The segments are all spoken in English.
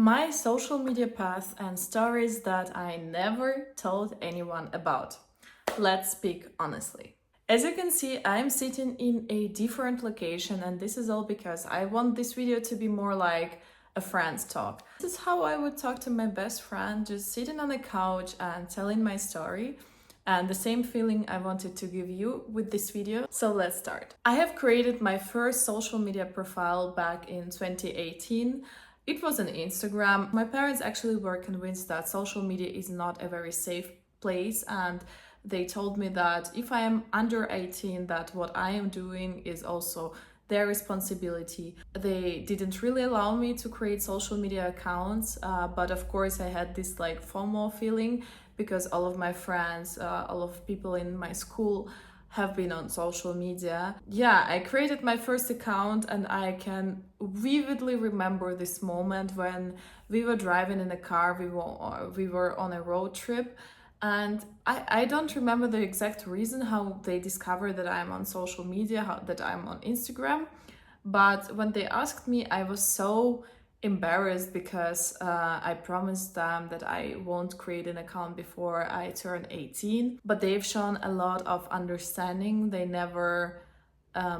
My social media path and stories that I never told anyone about. Let's speak honestly. As you can see, I'm sitting in a different location, and this is all because I want this video to be more like a friend's talk. This is how I would talk to my best friend, just sitting on the couch and telling my story. And the same feeling I wanted to give you with this video. So let's start. I have created my first social media profile back in 2018. It was on Instagram. My parents actually were convinced that social media is not a very safe place, and they told me that if I am under 18, that what I am doing is also their responsibility. They didn't really allow me to create social media accounts, but of course I had this like FOMO feeling because all of my friends, all of people in my school have been on social media. Yeah, I created my first account, and I can vividly remember this moment when we were driving in a car, we were on a road trip, and I don't remember the exact reason how they discovered that I'm on social media, that I'm on Instagram. But when they asked me, I was so embarrassed because I promised them that I won't create an account before I turn 18. But they've shown a lot of understanding. They never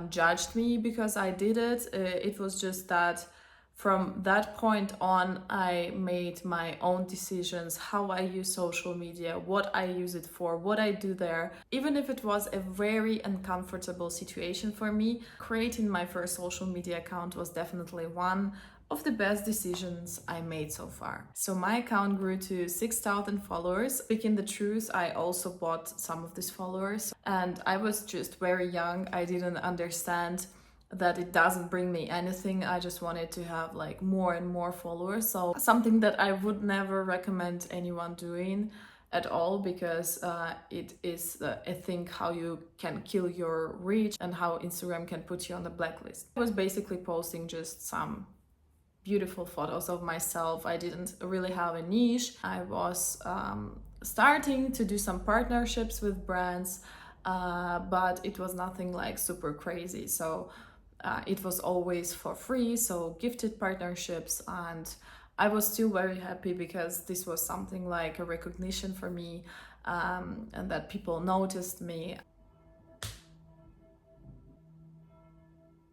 judged me because I did it. It was just that from that point on, I made my own decisions, how I use social media, what I use it for, what I do there. Even if it was a very uncomfortable situation for me, creating my first social media account was definitely one of the best decisions I made so far. So my account grew to 6,000 followers. Speaking the truth, I also bought some of these followers, and I was just very young. I didn't understand that it doesn't bring me anything. I just wanted to have like more and more followers. So something that I would never recommend anyone doing at all, because it is a thing how you can kill your reach and how Instagram can put you on the blacklist. I was basically posting just some beautiful photos of myself. I didn't really have a niche. I was starting to do some partnerships with brands, but it was nothing like super crazy. So it was always for free, so gifted partnerships, and I was still very happy because this was something like a recognition for me, and that people noticed me.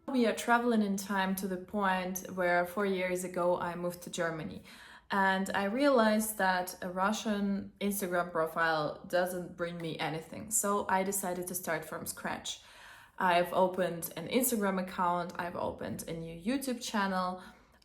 We are traveling in time to the point where 4 years ago I moved to Germany, and I realized that a Russian Instagram profile doesn't bring me anything, so I decided to start from scratch. I've opened an Instagram account, I've opened a new YouTube channel,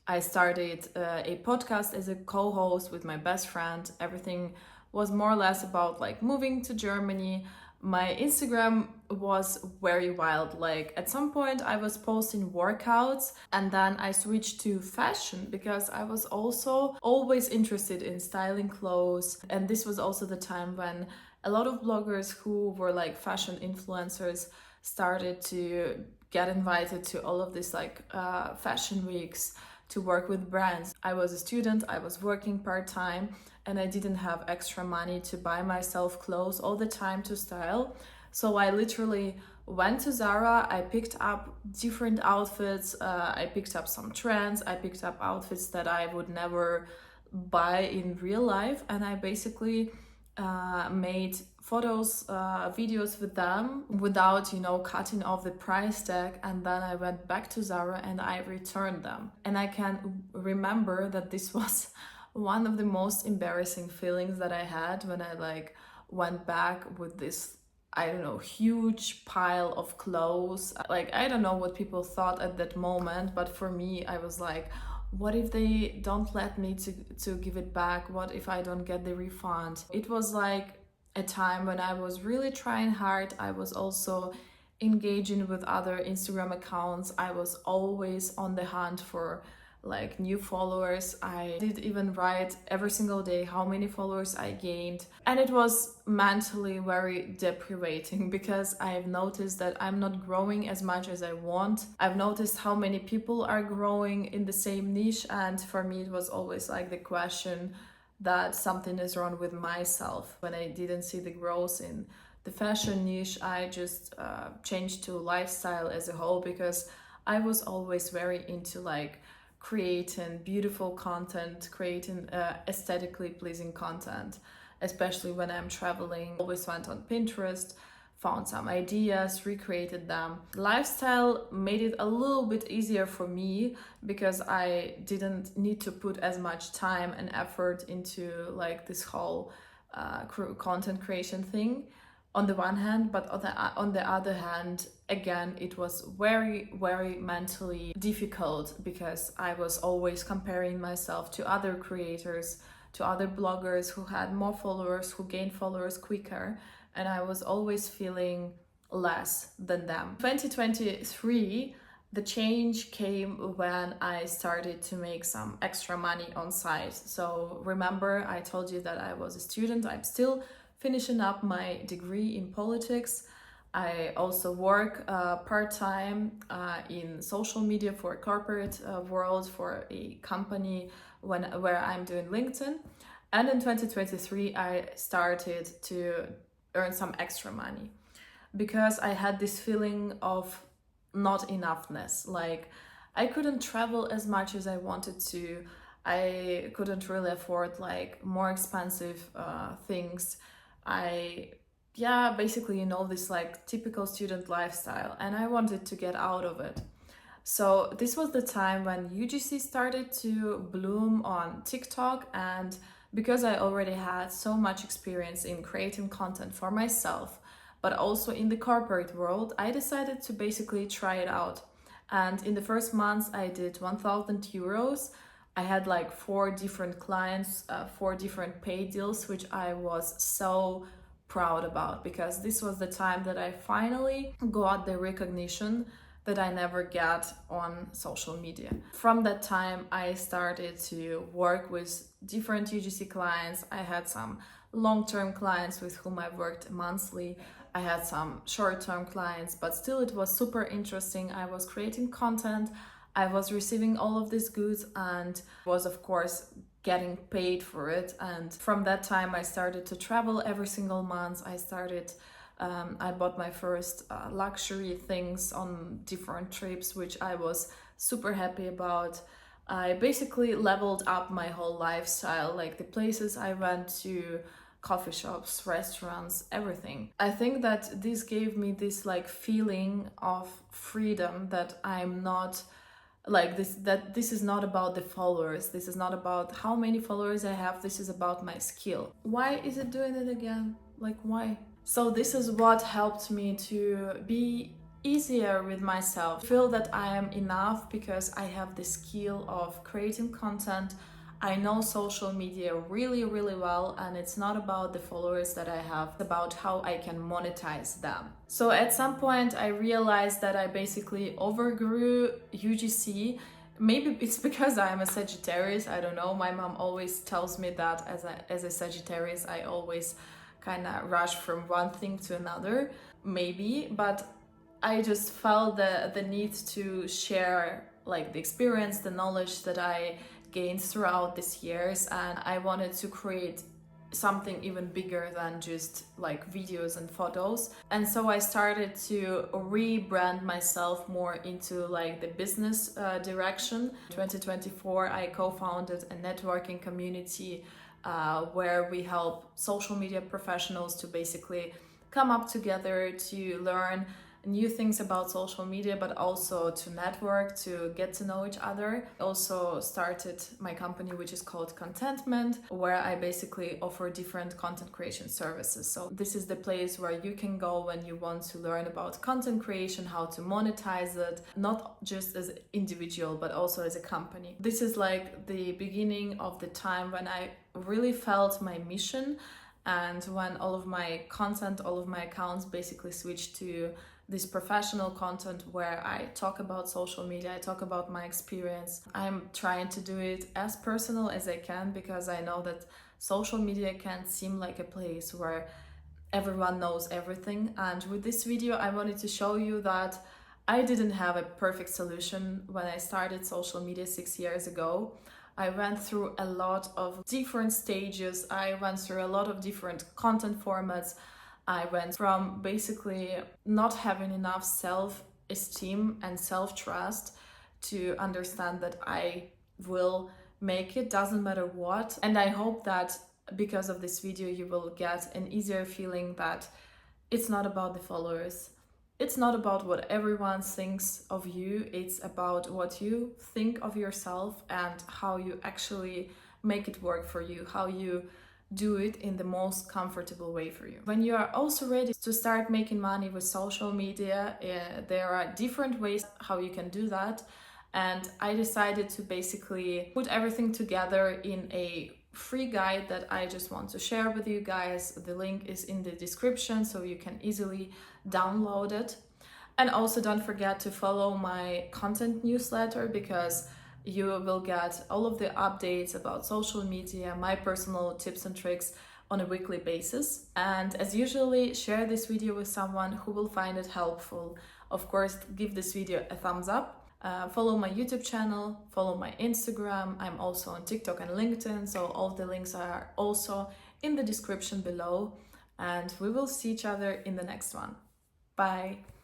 I started a podcast as a co-host with my best friend. Everything was more or less about like moving to Germany. My Instagram was very wild. Like at some point I was posting workouts, and then I switched to fashion because I was also always interested in styling clothes. And this was also the time when a lot of bloggers who were like fashion influencers started to get invited to all of these like fashion weeks to work with brands. I was a student, I was working part-time, and I didn't have extra money to buy myself clothes all the time to style. So I literally went to Zara, I picked up different outfits, I picked up some trends, I picked up outfits that I would never buy in real life, and I basically made photos, videos with them without, cutting off the price tag. And then I went back to Zara and I returned them. And I can remember that this was one of the most embarrassing feelings that I had when I like went back with this, I don't know, huge pile of clothes. Like, I don't know what people thought at that moment, but for me, I was like, what if they don't let me to give it back? What if I don't get the refund? It was like a time when I was really trying hard. I was also engaging with other Instagram accounts. I was always on the hunt for like new followers. I did even write every single day how many followers I gained, and it was mentally very deprivating because I've noticed that I'm not growing as much as I want. I've noticed how many people are growing in the same niche, and for me it was always like the question that something is wrong with myself. When I didn't see the growth in the fashion niche, I just changed to lifestyle as a whole, because I was always very into like creating beautiful content, creating aesthetically pleasing content, especially when I'm traveling. Always went on Pinterest, found some ideas, recreated them. Lifestyle made it a little bit easier for me because I didn't need to put as much time and effort into like this whole content creation thing on the one hand, but on the other hand, again, it was very, very mentally difficult because I was always comparing myself to other creators, to other bloggers who had more followers, who gained followers quicker, and I was always feeling less than them. 2023, the change came when I started to make some extra money on site. So remember, I told you that I was a student. I'm still finishing up my degree in politics. I also work part-time in social media for a corporate world, for a company where I'm doing LinkedIn. And in 2023, I started to earn some extra money because I had this feeling of not enoughness. Like I couldn't travel as much as I wanted to. I couldn't really afford like more expensive things. Basically, this like typical student lifestyle, and I wanted to get out of it. So this was the time when UGC started to bloom on TikTok, and because I already had so much experience in creating content for myself, but also in the corporate world, I decided to basically try it out. And in the first months, I did 1,000 euros. I had like 4 different clients, 4 different paid deals, which I was so proud about because this was the time that I finally got the recognition that I never get on social media. From that time, I started to work with different UGC clients. I had some long-term clients with whom I worked monthly. I had some short-term clients, but still it was super interesting. I was creating content, I was receiving all of these goods, and was of course getting paid for it. And from that time, I started to travel every single month. I bought my first luxury things on different trips, which I was super happy about. I basically leveled up my whole lifestyle, like the places I went to, coffee shops, restaurants, everything. I think that this gave me this like feeling of freedom, that I'm not like this, that this is not about the followers, this is not about how many followers I have, this is about my skill. Why is it doing it again? Like, why? So this is what helped me to be easier with myself, feel that I am enough because I have the skill of creating content. I know social media really, really well, and it's not about the followers that I have, it's about how I can monetize them. So at some point I realized that I basically overgrew UGC. Maybe it's because I am a Sagittarius, I don't know. My mom always tells me that as a Sagittarius, I always kind of rush from one thing to another, maybe, but I just felt the need to share like the experience, the knowledge that I gained throughout these years, and I wanted to create something even bigger than just like videos and photos. And so I started to rebrand myself more into like the business direction. 2024, I co-founded a networking community where we help social media professionals to basically come up together to learn new things about social media, but also to network, to get to know each other. I also started my company, which is called Contentment, where I basically offer different content creation services. So this is the place where you can go when you want to learn about content creation, how to monetize it, not just as an individual, but also as a company. This is like the beginning of the time when I really felt my mission, and when all of my content, all of my accounts basically switched to this professional content where I talk about social media, I talk about my experience. I'm trying to do it as personal as I can because I know that social media can seem like a place where everyone knows everything. And with this video, I wanted to show you that I didn't have a perfect solution when I started social media 6 years ago. I went through a lot of different stages. I went through a lot of different content formats. I went from basically not having enough self-esteem and self-trust to understand that I will make it, doesn't matter what. And I hope that because of this video you will get an easier feeling that it's not about the followers, it's not about what everyone thinks of you, it's about what you think of yourself and how you actually make it work for you, how you do it in the most comfortable way for you. When you are also ready to start making money with social media, there are different ways how you can do that. And I decided to basically put everything together in a free guide that I just want to share with you guys. The link is in the description so you can easily download it. And also don't forget to follow my content newsletter, because you will get all of the updates about social media, my personal tips and tricks on a weekly basis. And as usually, share this video with someone who will find it helpful. Of course, give this video a thumbs up. Follow my YouTube channel, follow my Instagram. I'm also on TikTok and LinkedIn, so all the links are also in the description below. And we will see each other in the next one. Bye!